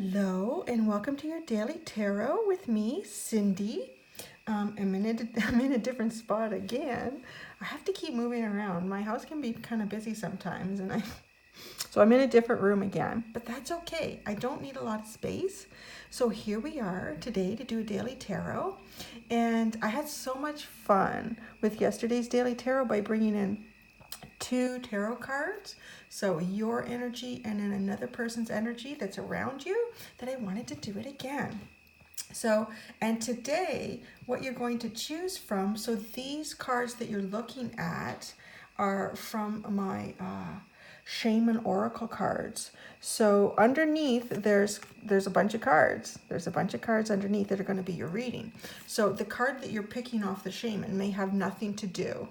Hello and welcome to your daily tarot with me, Cindy. I'm in a different spot again. I have to keep moving around. My house can be kind of busy sometimes, so I'm in a different room again. But that's okay. I don't need a lot of space. So here we are today to do a daily tarot, and I had so much fun with yesterday's daily tarot by bringing in 2 tarot cards, so your energy and then another person's energy that's around you, that I wanted to do it again. So, and today what you're going to choose from, so these cards that you're looking at are from my Shaman Oracle cards. So underneath there's a bunch of cards. There's a bunch of cards underneath that are going to be your reading. So the card that you're picking off the Shaman may have nothing to do,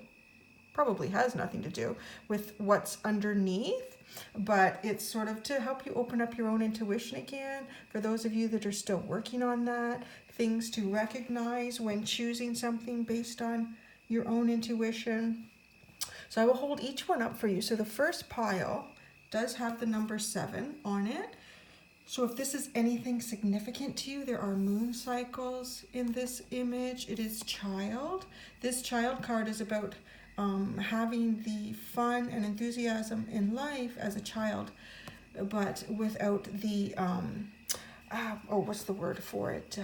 probably has nothing to do with what's underneath, but it's sort of to help you open up your own intuition again. For those of you that are still working on that, things to recognize when choosing something based on your own intuition. So I will hold each one up for you. So the first pile does have the number 7 on it. So if this is anything significant to you, there are moon cycles in this image. It is child. This child card is about having the fun and enthusiasm in life as a child, but without the, what's the word for it?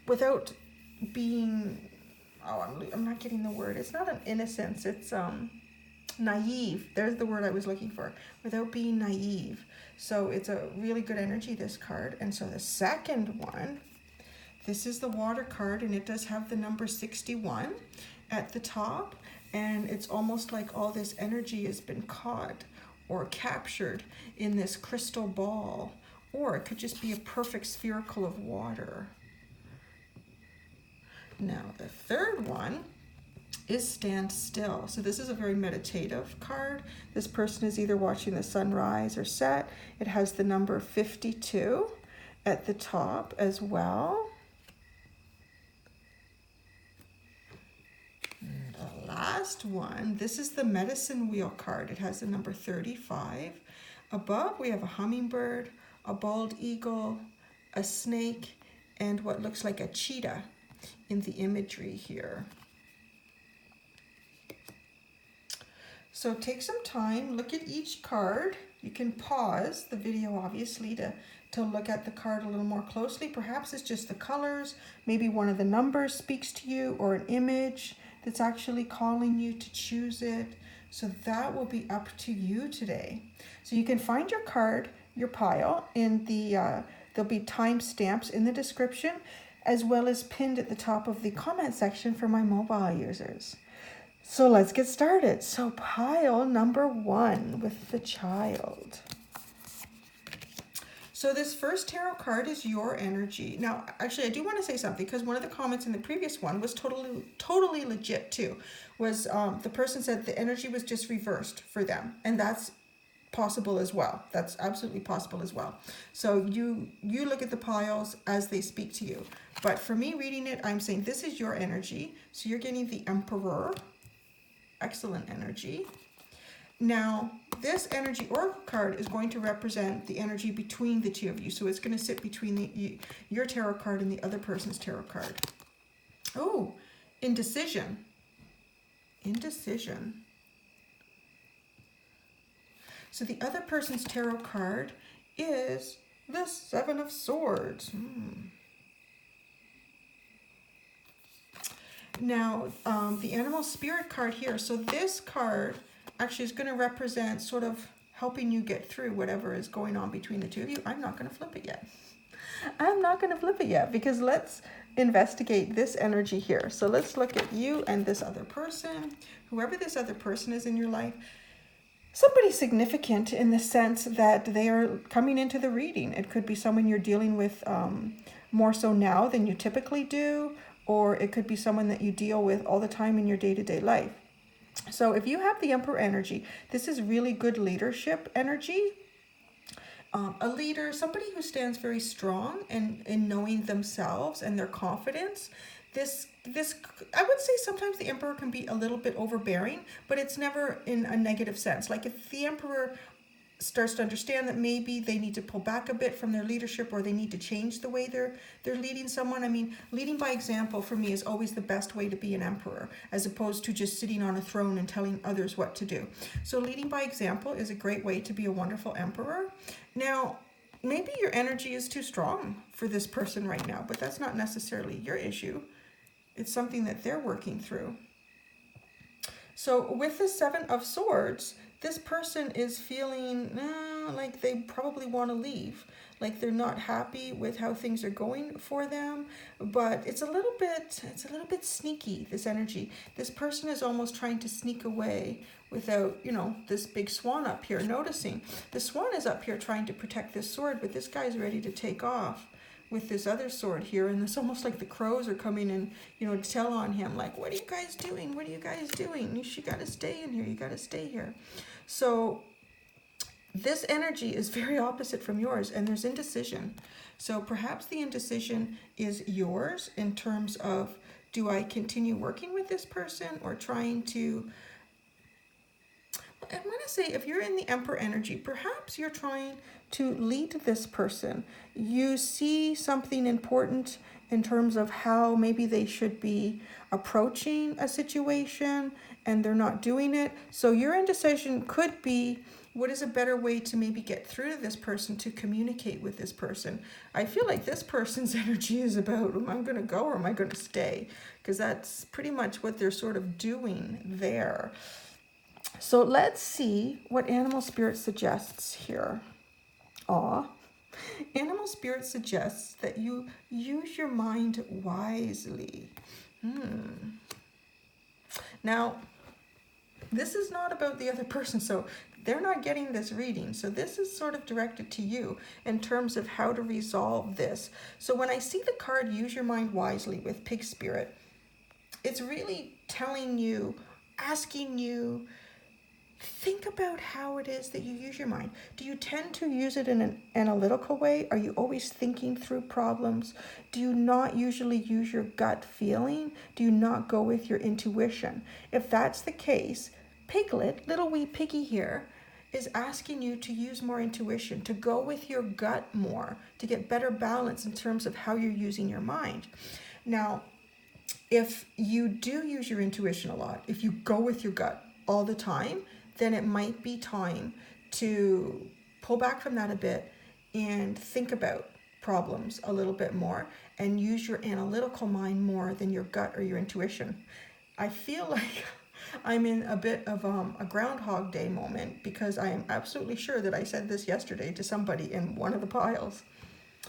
Without being, I'm not getting the word. It's not an innocence, it's naive. There's the word I was looking for. Without being naive. So it's a really good energy, this card. And so the second one, this is the water card, and it does have the number 61 at the top, and it's almost like all this energy has been caught or captured in this crystal ball, or it could just be a perfect spherical of water. Now the third one is Standstill. So this is a very meditative card. This person is either watching the sun rise or set. It has the number 52 at the top as well. Last one, this is the medicine wheel card. It has the number 35. Above we have a hummingbird, a bald eagle, a snake, and what looks like a cheetah in the imagery here. So take some time, look at each card. You can pause the video obviously to look at the card a little more closely. Perhaps it's just the colors, maybe one of the numbers speaks to you, or an image that's actually calling you to choose it. So that will be up to you today. So you can find your card, your pile, in the, there'll be timestamps in the description, as well as pinned at the top of the comment section for my mobile users. So let's get started. So pile number 1 with the child. So this first tarot card is your energy. Now, actually, I do want to say something, because one of the comments in the previous one was totally legit too. Was the person said the energy was just reversed for them, and that's possible as well. That's absolutely possible as well. So you look at the piles as they speak to you. But for me reading it, I'm saying this is your energy. So you're getting the Emperor. Excellent energy. Now, this energy oracle card is going to represent the energy between the two of you. So it's going to sit between your tarot card and the other person's tarot card. Oh, indecision. Indecision. So the other person's tarot card is the 7 of Swords. Now, the animal spirit card here. So this card actually is going to represent sort of helping you get through whatever is going on between the two of you. I'm not going to flip it yet. I'm not going to flip it yet, because let's investigate this energy here. So let's look at you and this other person, whoever this other person is in your life. Somebody significant in the sense that they are coming into the reading. It could be someone you're dealing with more so now than you typically do, or it could be someone that you deal with all the time in your day-to-day life. So if you have the Emperor energy, this is really good leadership energy. A leader, somebody who stands very strong and in knowing themselves and their confidence. This I would say sometimes the Emperor can be a little bit overbearing, but it's never in a negative sense. Like if the Emperor starts to understand that maybe they need to pull back a bit from their leadership, or they need to change the way they're leading someone. I mean, leading by example for me is always the best way to be an emperor, as opposed to just sitting on a throne and telling others what to do. So leading by example is a great way to be a wonderful emperor. Now, maybe your energy is too strong for this person right now, but that's not necessarily your issue. It's something that they're working through. So with the Seven of Swords, this person is feeling like they probably want to leave, like they're not happy with how things are going for them, but it's a little bit sneaky, this energy. This person is almost trying to sneak away without, this big swan up here noticing. The swan is up here trying to protect this sword, but this guy's ready to take off with this other sword here, and it's almost like the crows are coming and, to tell on him, like, what are you guys doing? What are you guys doing? You got to stay in here. You got to stay here. So this energy is very opposite from yours, and there's indecision. So perhaps the indecision is yours in terms of, do I continue working with this person or trying to... I'm going to say, if you're in the Emperor energy, perhaps you're trying to lead this person. You see something important in terms of how maybe they should be approaching a situation, and they're not doing it. So your indecision could be, what is a better way to maybe get through to this person, to communicate with this person? I feel like this person's energy is about, am I going to go or am I going to stay? Because that's pretty much what they're sort of doing there. So let's see what Animal Spirit suggests here. Animal Spirit suggests that you use your mind wisely. Now, this is not about the other person, so they're not getting this reading. So this is sort of directed to you in terms of how to resolve this. So when I see the card, use your mind wisely with Pig Spirit, it's really telling you, asking you, think about how it is that you use your mind. Do you tend to use it in an analytical way? Are you always thinking through problems? Do you not usually use your gut feeling? Do you not go with your intuition? If that's the case, Piglet, little wee piggy here, is asking you to use more intuition, to go with your gut more, to get better balance in terms of how you're using your mind. Now, if you do use your intuition a lot, if you go with your gut all the time, then it might be time to pull back from that a bit and think about problems a little bit more and use your analytical mind more than your gut or your intuition. I feel like I'm in a bit of a Groundhog Day moment, because I am absolutely sure that I said this yesterday to somebody in one of the piles.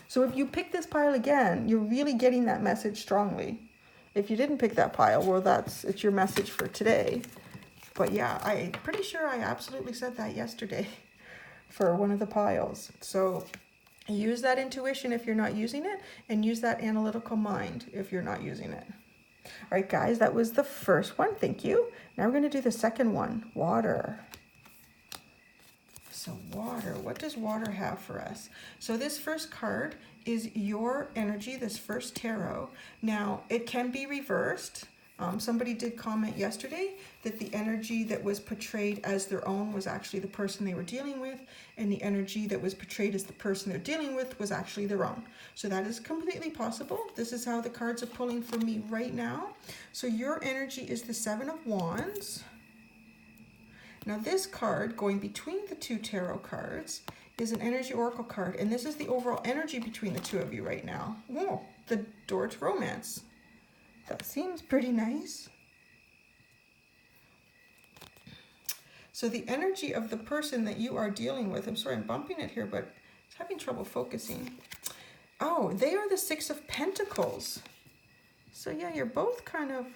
So if you pick this pile again, you're really getting that message strongly. If you didn't pick that pile, well, it's your message for today. But yeah, I'm pretty sure I absolutely said that yesterday for one of the piles. So use that intuition if you're not using it, and use that analytical mind if you're not using it. All right, guys, that was the first one. Thank you. Now we're going to do the second one, water. So water, what does water have for us? So this first card is your energy, this first tarot. Now, it can be reversed. Somebody did comment yesterday that the energy that was portrayed as their own was actually the person they were dealing with, and the energy that was portrayed as the person they're dealing with was actually their own. So that is completely possible. This is how the cards are pulling for me right now. So your energy is the Seven of Wands. Now this card, going between the two tarot cards, is an energy oracle card, and this is the overall energy between the two of you right now. Whoa, the door to romance. That seems pretty nice. So the energy of the person that you are dealing with, I'm sorry, I'm bumping it here, but it's having trouble focusing. Oh, they are the Six of Pentacles. So yeah, you're both kind of,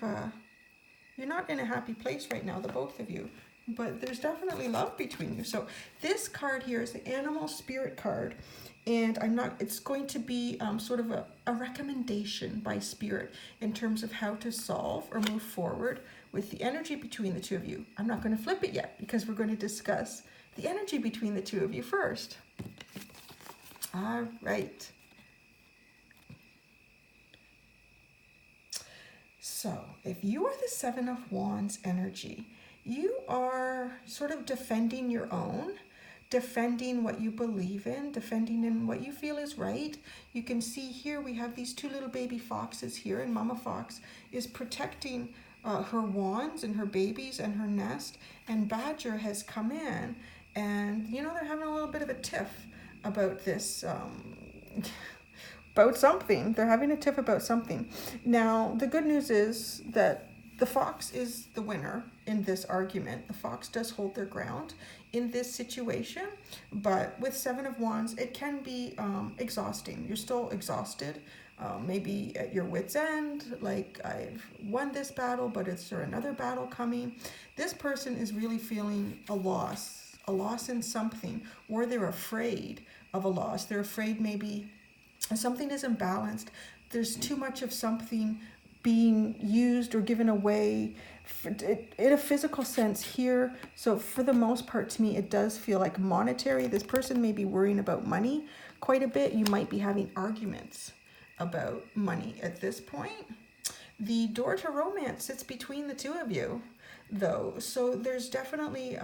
you're not in a happy place right now, the both of you, but there's definitely love between you. So this card here is the Animal Spirit card. And it's going to be sort of a recommendation by Spirit in terms of how to solve or move forward with the energy between the two of you. I'm not going to flip it yet, because we're going to discuss the energy between the two of you first. All right. So if you are the Seven of Wands energy, you are sort of defending your own, defending what you believe in, defending in what you feel is right. You can see here we have these two little baby foxes here, and Mama Fox is protecting her wands and her babies and her nest, and Badger has come in, and you know, they're having a little bit of a tiff about this, about something. They're having a tiff about something. Now, the good news is that the fox is the winner in this argument. The fox does hold their ground in this situation, but with Seven of Wands, it can be exhausting. You're still exhausted. Maybe at your wit's end, like, I've won this battle, but is there another battle coming? This person is really feeling a loss in something, or they're afraid of a loss. They're afraid maybe something is imbalanced. There's too much of something being used or given away in a physical sense here. So for the most part, to me, it does feel like monetary. This person may be worrying about money quite a bit. You might be having arguments about money at this point. The door to romance sits between the two of you, though. So there's definitely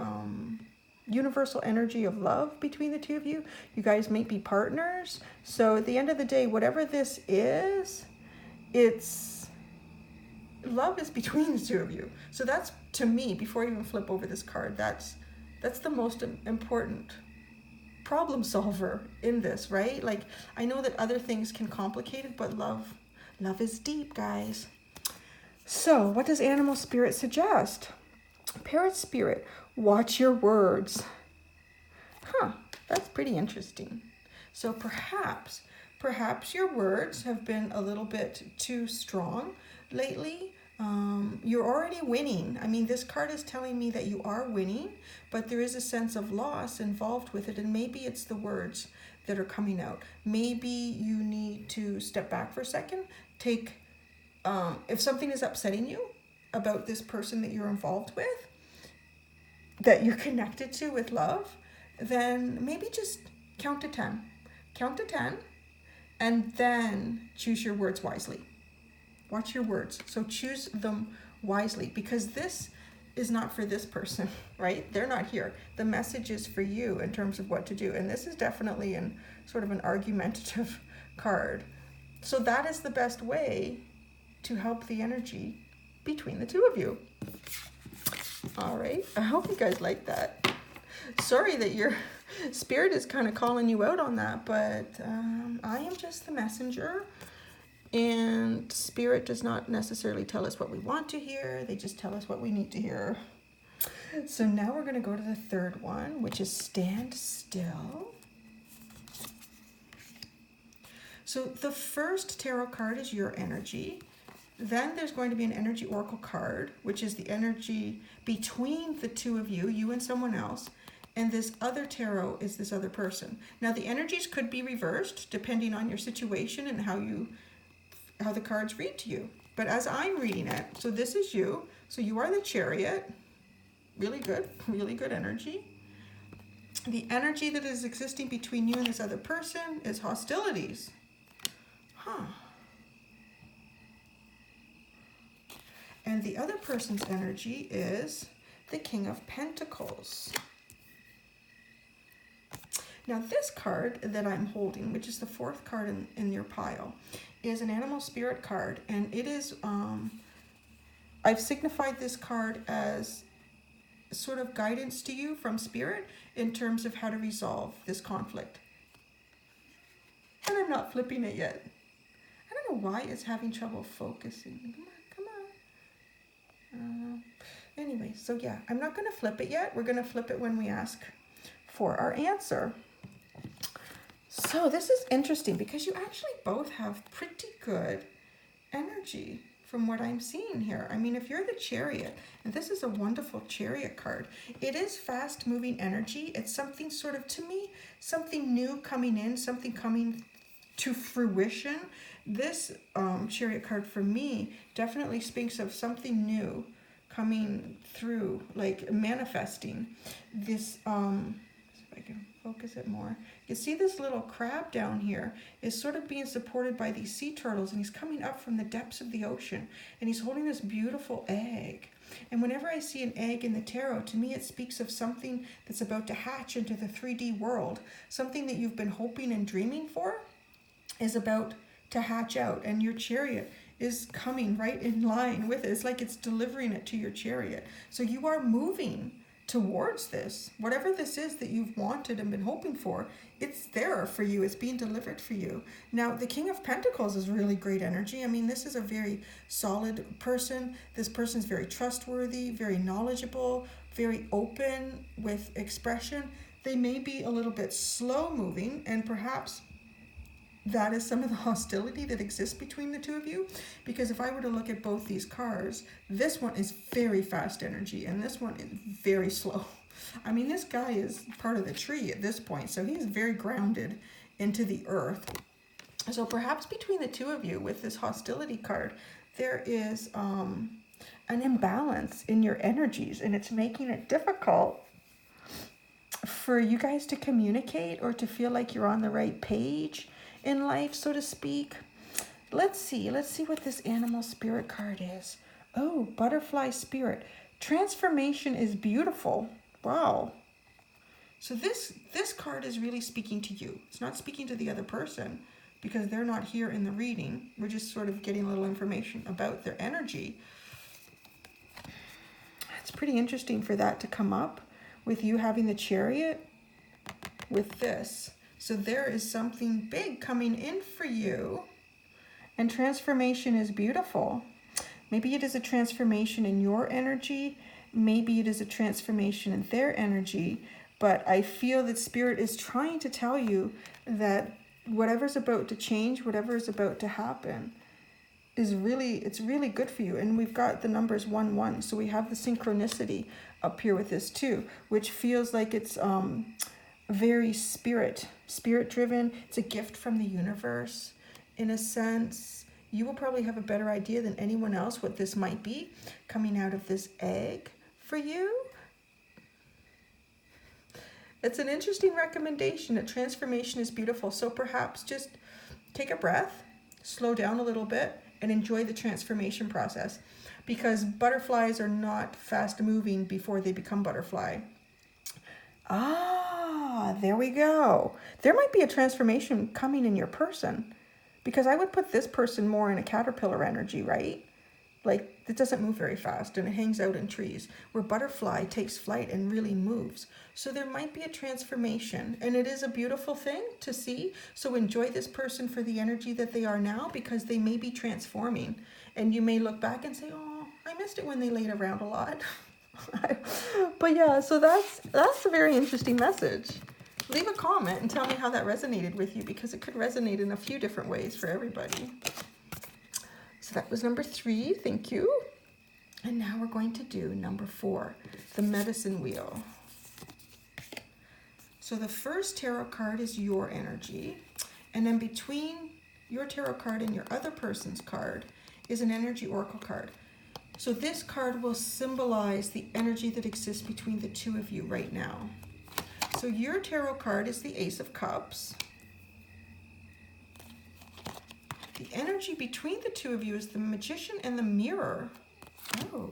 universal energy of love between the two of you. You guys may be partners. So at the end of the day, whatever this is, it's love is between the two of you. So that's, to me, before I even flip over this card, that's the most important problem solver in this, right? Like, I know that other things can complicate it, but love is deep, guys. So what does animal spirit suggest? Parrot spirit, watch your words. That's pretty interesting. So perhaps your words have been a little bit too strong lately. You're already winning. I mean, this card is telling me that you are winning, but there is a sense of loss involved with it, and maybe it's the words that are coming out. Maybe you need to step back for a second. Take, if something is upsetting you about this person that you're involved with, that you're connected to with love, then maybe just count to 10. Count to 10, and then choose your words wisely. Watch your words. So choose them wisely, because this is not for this person, right? They're not here. The message is for you in terms of what to do. And this is definitely in sort of an argumentative card. So that is the best way to help the energy between the two of you. All right. I hope you guys like that. Sorry that your spirit is kind of calling you out on that, but I am just the messenger. And spirit does not necessarily tell us what we want to hear. They just tell us what we need to hear. So now we're going to go to the third one, which is Stand Still. So the first tarot card is your energy. Then there's going to be an energy oracle card, which is the energy between the two of you, you and someone else. And this other tarot is this other person. Now the energies could be reversed depending on your situation and how the cards read to you. But as I'm reading it, so this is you. So you are the Chariot. Really good energy. The energy that is existing between you and this other person is hostilities. And the other person's energy is the King of Pentacles. Now this card that I'm holding, which is the fourth card in your pile, is an animal spirit card, and it is, I've signified this card as sort of guidance to you from spirit in terms of how to resolve this conflict. And I'm not flipping it yet. I don't know why it's having trouble focusing. Come on. Anyway, so yeah, I'm not going to flip it yet. We're going to flip it when we ask for our answer. So this is interesting because you actually both have pretty good energy from what I'm seeing here. I mean, if you're the Chariot, and this is a wonderful Chariot card, it is fast moving energy. It's something sort of, to me, something new coming in, something coming to fruition. This Chariot card for me definitely speaks of something new coming through, like manifesting this, if I can Focus it more. You see this little crab down here is sort of being supported by these sea turtles, and he's coming up from the depths of the ocean, and he's holding this beautiful egg. And whenever I see an egg in the tarot, to me it speaks of something that's about to hatch into the 3D world. Something that you've been hoping and dreaming for is about to hatch out, and your chariot is coming right in line with it. It's like it's delivering it to your chariot. So you are moving towards this. Whatever this is that you've wanted and been hoping for, it's there for you. It's being delivered for you. Now, the King of Pentacles is really great energy. I mean, this is a very solid person. This person's very trustworthy, very knowledgeable, very open with expression. They may be a little bit slow moving, and perhaps that is some of the hostility that exists between the two of you. Because if I were to look at both these cards, this one is very fast energy and this one is very slow. I mean, this guy is part of the tree at this point, so he's very grounded into the earth. So perhaps between the two of you with this hostility card, there is an imbalance in your energies, and it's making it difficult for you guys to communicate or to feel like you're on the right page in life, so to speak. Let's see what this animal spirit card is. Oh, butterfly spirit. Transformation is beautiful. Wow. So this card is really speaking to you. It's not speaking to the other person because they're not here in the reading. We're just sort of getting a little information about their energy. It's pretty interesting for that to come up with you having the Chariot with this. So there is something big coming in for you, and transformation is beautiful. Maybe it is a transformation in your energy. Maybe it is a transformation in their energy. But I feel that Spirit is trying to tell you that whatever's about to change, whatever is about to happen, it's really good for you. And we've got the numbers 1-1. So we have the synchronicity up here with this too, which feels like it's very spirit driven. It's a gift from the universe in a sense. You will probably have a better idea than anyone else what this might be coming out of this egg for you. It's an interesting recommendation. A transformation is beautiful. So perhaps just take a breath, slow down a little bit, and enjoy the transformation process, because butterflies are not fast moving before they become butterfly. Ah, there we go. There might be a transformation coming in your person, because I would put this person more in a caterpillar energy, right? Like, it doesn't move very fast and it hangs out in trees, where butterfly takes flight and really moves. So there might be a transformation, and it is a beautiful thing to see. So enjoy this person for the energy that they are now, because they may be transforming, and you may look back and say, oh, I missed it when they laid around a lot. But yeah, so that's a very interesting message. Leave a comment and tell me how that resonated with you, because it could resonate in a few different ways for everybody. So that was number 3, thank you. And now we're going to do number 4, the medicine wheel. So the first tarot card is your energy, and then between your tarot card and your other person's card is an energy oracle card. So this card will symbolize the energy that exists between the two of you right now. So your tarot card is the Ace of Cups. The energy between the two of you is the Magician and the Mirror. Oh.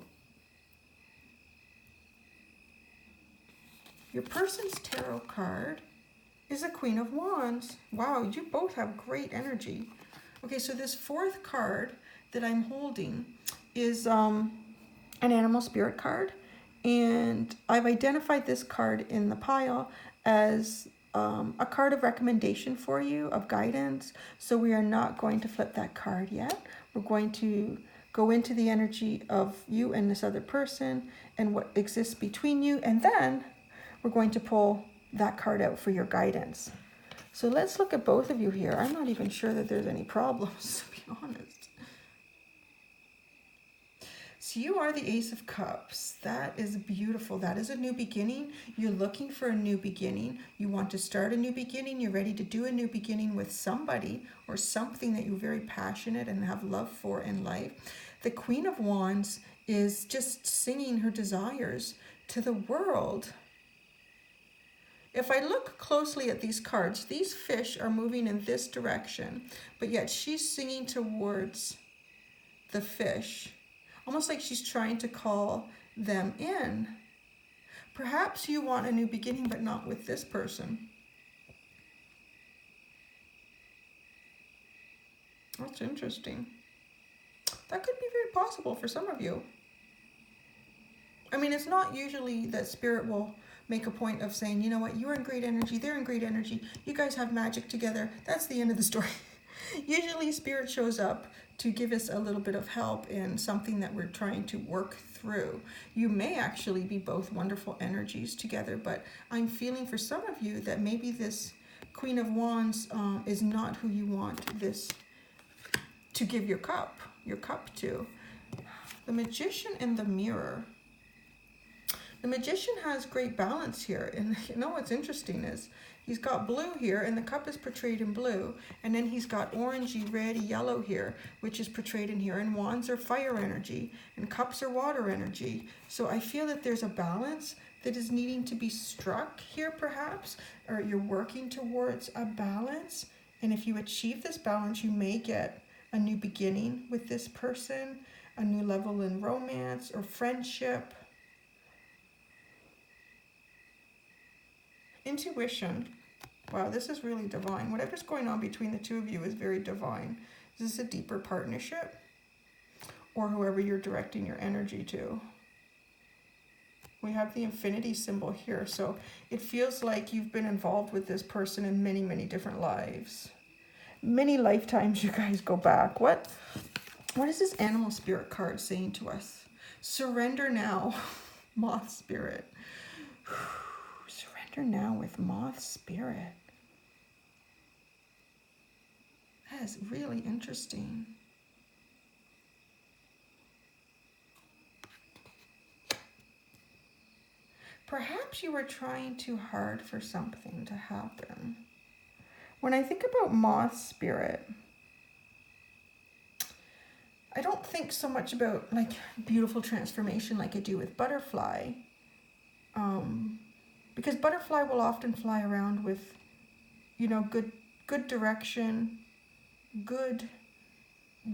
Your person's tarot card is the Queen of Wands. Wow, you both have great energy. Okay, so this fourth card that I'm holding is an animal spirit card. And I've identified this card in the pile as a card of recommendation for you, of guidance. So we are not going to flip that card yet. We're going to go into the energy of you and this other person and what exists between you. And then we're going to pull that card out for your guidance. So let's look at both of you here. I'm not even sure that there's any problems, to be honest. So you are the Ace of Cups. That is beautiful. That is a new beginning. You're looking for a new beginning. You want to start a new beginning. You're ready to do a new beginning with somebody or something that you're very passionate and have love for in life. The Queen of Wands is just singing her desires to the world. If I look closely at these cards, these fish are moving in this direction, but yet she's singing towards the fish, almost like she's trying to call them in. Perhaps you want a new beginning, but not with this person. That's interesting. That could be very possible for some of you. I mean, it's not usually that Spirit will make a point of saying, you know what, you're in great energy, they're in great energy, you guys have magic together. That's the end of the story. Usually Spirit shows up to give us a little bit of help in something that we're trying to work through. You may actually be both wonderful energies together, but I'm feeling for some of you that maybe this Queen of Wands is not who you want this to give your cup to. The Magician and the Mirror. The Magician has great balance here, and you know what's interesting is he's got blue here, and the cup is portrayed in blue, and then he's got orangey, red, yellow here, which is portrayed in here, and wands are fire energy, and cups are water energy. So I feel that there's a balance that is needing to be struck here perhaps, or you're working towards a balance, and if you achieve this balance, you may get a new beginning with this person, a new level in romance or friendship. Intuition. Wow, this is really divine. Whatever's going on between the two of you is very divine. Is this a deeper partnership? Or whoever you're directing your energy to? We have the infinity symbol here, so it feels like you've been involved with this person in many, many different lives. Many lifetimes you guys go back. What is this animal spirit card saying to us? Surrender now, moth spirit. Now with moth spirit. That is really interesting. Perhaps you were trying too hard for something to happen. When I think about moth spirit, I don't think so much about like beautiful transformation like I do with butterfly. Because butterfly will often fly around with, you know, good direction, good,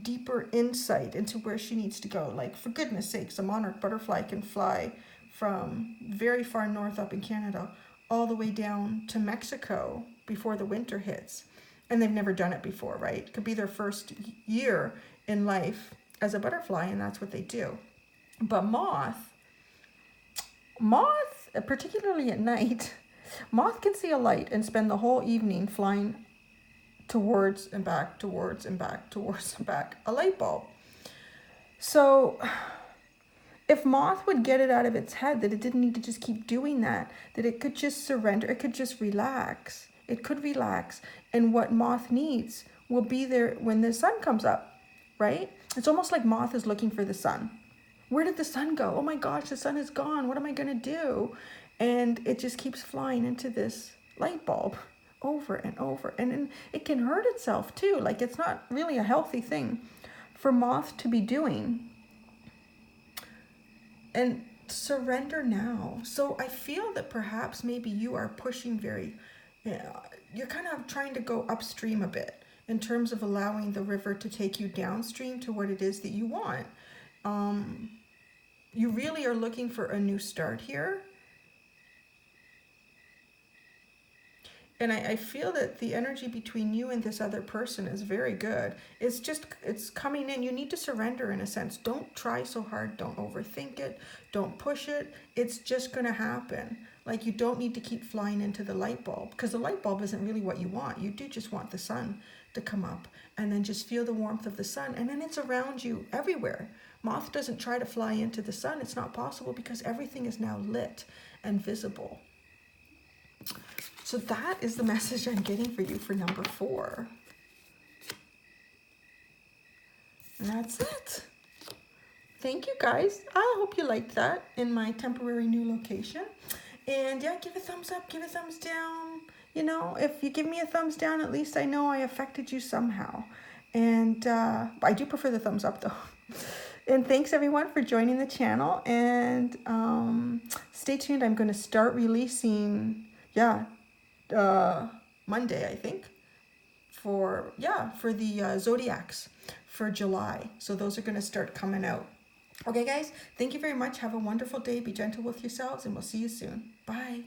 deeper insight into where she needs to go. Like, for goodness sakes, a monarch butterfly can fly from very far north up in Canada all the way down to Mexico before the winter hits. And they've never done it before, right? It could be their first year in life as a butterfly, and that's what they do. But moth, particularly at night, moth can see a light and spend the whole evening flying towards and back, towards and back, towards and back, a light bulb. So if moth would get it out of its head that it didn't need to just keep doing that it could just surrender, it could just relax. It could relax. And what moth needs will be there when the sun comes up, right? It's almost like moth is looking for the sun. Where did the sun go? Oh my gosh, the sun is gone. What am I going to do? And it just keeps flying into this light bulb over and over. And then it can hurt itself too. Like, it's not really a healthy thing for moth to be doing. And surrender now. So I feel that perhaps maybe you are pushing you're kind of trying to go upstream a bit in terms of allowing the river to take you downstream to what it is that you want. You really are looking for a new start here. And I feel that the energy between you and this other person is very good. It's coming in. You need to surrender in a sense. Don't try so hard. Don't overthink it. Don't push it. It's just going to happen. Like, you don't need to keep flying into the light bulb, because the light bulb isn't really what you want. You do just want the sun to come up and then just feel the warmth of the sun. And then it's around you everywhere. Moth doesn't try to fly into the sun. It's not possible because everything is now lit and visible. So that is the message I'm getting for you for number 4. And that's it. Thank you guys. I hope you liked that in my temporary new location. And yeah, give a thumbs up, give a thumbs down. You know, if you give me a thumbs down, at least I know I affected you somehow. And I do prefer the thumbs up though. And thanks everyone for joining the channel. And stay tuned. I'm going to start releasing, yeah, Monday, I think, for the zodiacs for July. So those are going to start coming out. Okay, guys, thank you very much. Have a wonderful day. Be gentle with yourselves, and we'll see you soon. Bye.